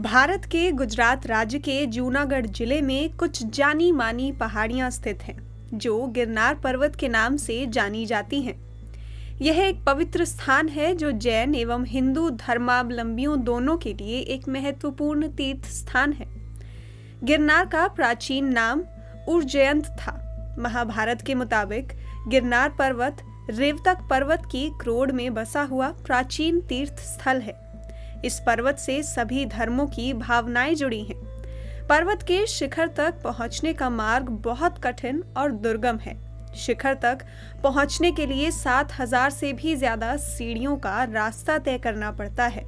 भारत के गुजरात राज्य के जूनागढ़ जिले में कुछ जानी मानी पहाड़ियां स्थित हैं, जो गिरनार पर्वत के नाम से जानी जाती हैं। यह एक पवित्र स्थान है जो जैन एवं हिंदू धर्मावलंबियों दोनों के लिए एक महत्वपूर्ण तीर्थ स्थान है। गिरनार का प्राचीन नाम उज्जयंत था। महाभारत के मुताबिक गिरनार पर्वत रेवतक पर्वत की क्रोड़ में बसा हुआ प्राचीन तीर्थ स्थल है। इस पर्वत से सभी धर्मों की भावनाएं जुड़ी हैं। पर्वत के शिखर तक पहुंचने का मार्ग बहुत कठिन और दुर्गम है। शिखर तक पहुंचने के लिए 7,000 से भी ज्यादा सीढ़ियों का रास्ता तय करना पड़ता है।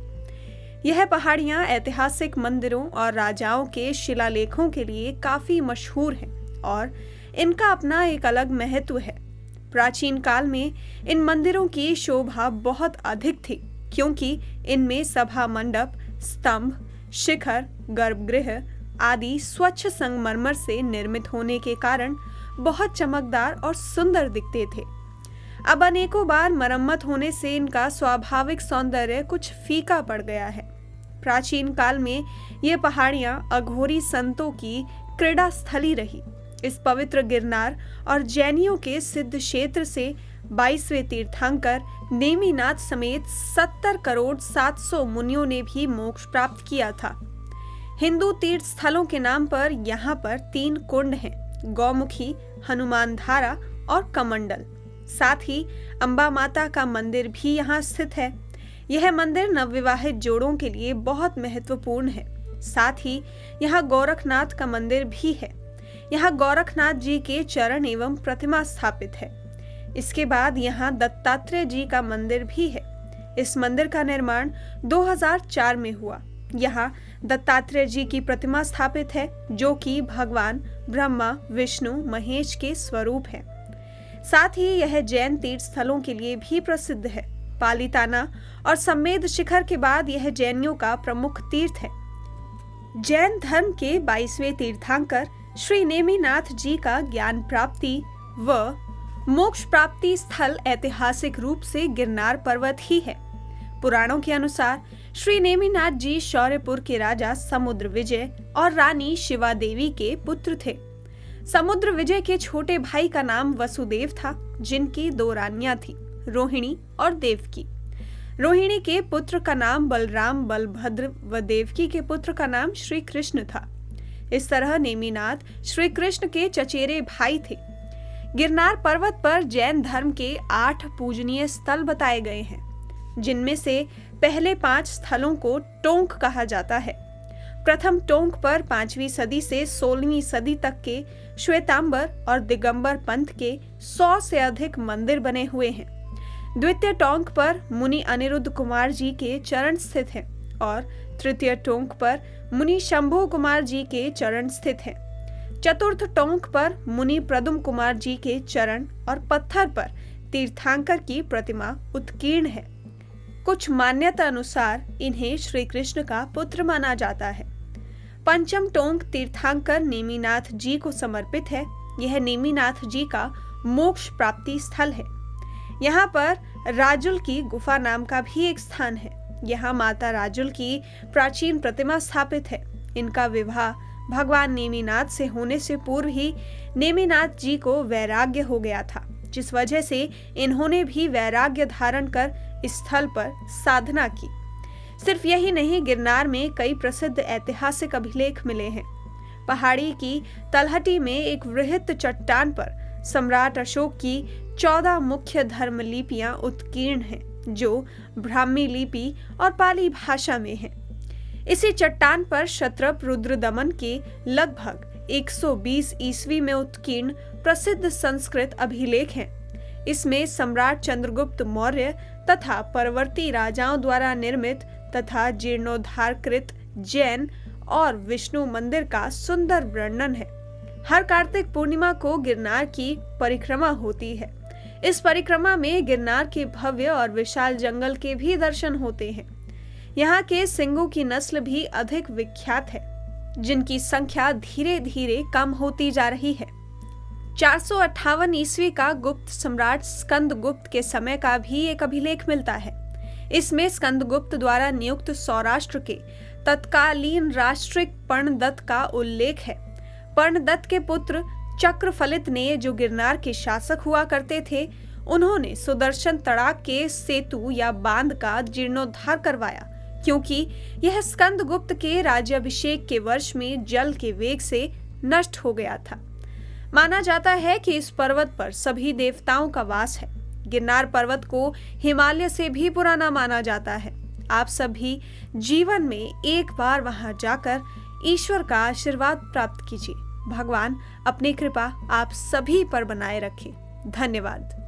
यह पहाड़ियां ऐतिहासिक मंदिरों और राजाओं के शिलालेखों के लिए काफी मशहूर हैं और इनका अपना एक अलग महत्व है। प्राचीन काल में इन मंदिरों की शोभा बहुत अधिक थी, क्योंकि इनमें सभा मंडप, स्तंभ, शिखर, गर्भगृह आदि स्वच्छ संगमरमर से निर्मित होने के कारण बहुत चमकदार और सुंदर दिखते थे। अब अनेकों बार मरम्मत होने से इनका स्वाभाविक सौंदर्य कुछ फीका पड़ गया है। प्राचीन काल में ये पहाड़ियां अघोरी संतों की क्रीड़ा स्थली रही। इस पवित्र गिरनार और जैनियों के सिद्ध क्षेत्र से 22वें तीर्थंकर नेमिनाथ समेत 70 करोड़ 700 मुनियों ने भी मोक्ष प्राप्त किया था। हिंदू तीर्थ स्थलों के नाम पर यहाँ पर 3 कुंड हैं: गौमुखी, हनुमान धारा और कमंडल। साथ ही अंबा माता का मंदिर भी यहाँ स्थित है। यह मंदिर नवविवाहित जोड़ों के लिए बहुत महत्वपूर्ण है। साथ ही यहाँ गोरखनाथ का मंदिर भी है। यहाँ गोरखनाथ जी के चरण एवं प्रतिमा स्थापित है। इसके बाद यहाँ दत्तात्रेय जी का मंदिर भी है। इस मंदिर का निर्माण 2004 में हुआ। यहाँ दत्तात्रेय जी की प्रतिमा स्थापित है, जो कि भगवान ब्रह्मा, विष्णु, महेश के स्वरूप है। साथ ही यह जैन तीर्थ स्थलों के लिए भी प्रसिद्ध है। पालीताना और सम्मेद शिखर के बाद यह जैनियों का प्रमुख तीर्थ है। जैन धर्म के 22वें तीर्थंकर श्री नेमिनाथ जी का ज्ञान प्राप्ति व मोक्ष प्राप्ति स्थल ऐतिहासिक रूप से गिरनार पर्वत ही है। पुराणों के अनुसार श्री नेमिनाथ जी शौर्यपुर के राजा समुद्र विजय और रानी शिवा देवी के पुत्र थे। समुद्र विजय के छोटे भाई का नाम वसुदेव था, जिनकी 2 रानियां थी, रोहिणी और देवकी। रोहिणी के पुत्र का नाम बलराम, बलभद्र व देवकी के पुत्र का नाम श्री कृष्ण था। इस तरह नेमिनाथ श्री कृष्ण के चचेरे भाई थे। गिरनार पर्वत पर जैन धर्म के 8 पूजनीय स्थल बताए गए हैं, जिनमें से पहले 5 स्थलों को टोंक कहा जाता है। प्रथम टोंक पर 5वीं सदी से 16वीं सदी तक के श्वेतांबर और दिगंबर पंथ के 100 से अधिक मंदिर बने हुए हैं। द्वितीय टोंक पर मुनि अनिरुद्ध कुमार जी के चरण स्थित हैं और तृतीय टोंक पर मुनि शंभु कुमार जी के चरण स्थित हैं। चतुर्थ टोंक पर मुनि प्रदुम कुमार जी के चरण और पत्थर पर तीर्थंकर की प्रतिमा उत्कीर्ण है। कुछ मान्यता अनुसार इन्हें श्री कृष्ण का पुत्र माना जाता है। पंचम टोंक तीर्थंकर नेमिनाथ जी को समर्पित है। यह नेमिनाथ जी का मोक्ष प्राप्ति स्थल है। यहाँ पर राजुल की गुफा नाम का भी एक स्थान है। यहाँ माता राजुल की प्राचीन प्रतिमा स्थापित है। इनका विवाह भगवान नेमिनाथ से होने से पूर्व ही नेमिनाथ जी को वैराग्य हो गया था, जिस वजह से इन्होंने भी वैराग्य धारण कर इस स्थल पर साधना की। सिर्फ यही नहीं, गिरनार में कई प्रसिद्ध ऐतिहासिक अभिलेख मिले हैं। पहाड़ी की तलहटी में एक वृहत चट्टान पर सम्राट अशोक की 14 मुख्य धर्म लिपियां उत्कीर्ण हैं, जो ब्राह्मी लिपि और पाली भाषा में हैं। इसी चट्टान पर क्षत्रप रुद्रदमन के लगभग 120 ईस्वी में उत्कीर्ण प्रसिद्ध संस्कृत अभिलेख हैं। इसमें सम्राट चंद्रगुप्त मौर्य तथा परवर्ती राजाओं द्वारा निर्मित तथा जीर्णोद्धारकृत जैन और विष्णु मंदिर का सुंदर वर्णन है। हर कार्तिक पूर्णिमा को गिरनार की परिक्रमा होती है। इस परिक्रमा में गिरनार के भव्य और विशाल जंगल के भी दर्शन होते हैं। यहाँ के सिंगों की नस्ल भी अधिक विख्यात है, जिनकी संख्या धीरे धीरे कम होती जा रही है। 458 ईस्वी का गुप्त सम्राट स्कंदगुप्त के समय का भी एक अभिलेख मिलता है। इसमें स्कंदगुप्त द्वारा नियुक्त सौराष्ट्र के तत्कालीन राष्ट्रिक पर्णदत्त का उल्लेख है। पर्णदत्त के पुत्र चक्रफलित ने, जो गिरनार के शासक हुआ करते थे, उन्होंने सुदर्शन तड़ाक के सेतु या बांध का जीर्णोद्धार करवाया, क्योंकि यह स्कंदगुप्त के राज्याभिषेक के वर्ष में जल के वेग से नष्ट हो गया था। माना जाता है कि इस पर्वत पर सभी देवताओं का वास है। गिरनार पर्वत को हिमालय से भी पुराना माना जाता है। आप सभी जीवन में एक बार वहां जाकर ईश्वर का आशीर्वाद प्राप्त कीजिए। भगवान अपनी कृपा आप सभी पर बनाए रखे। धन्यवाद।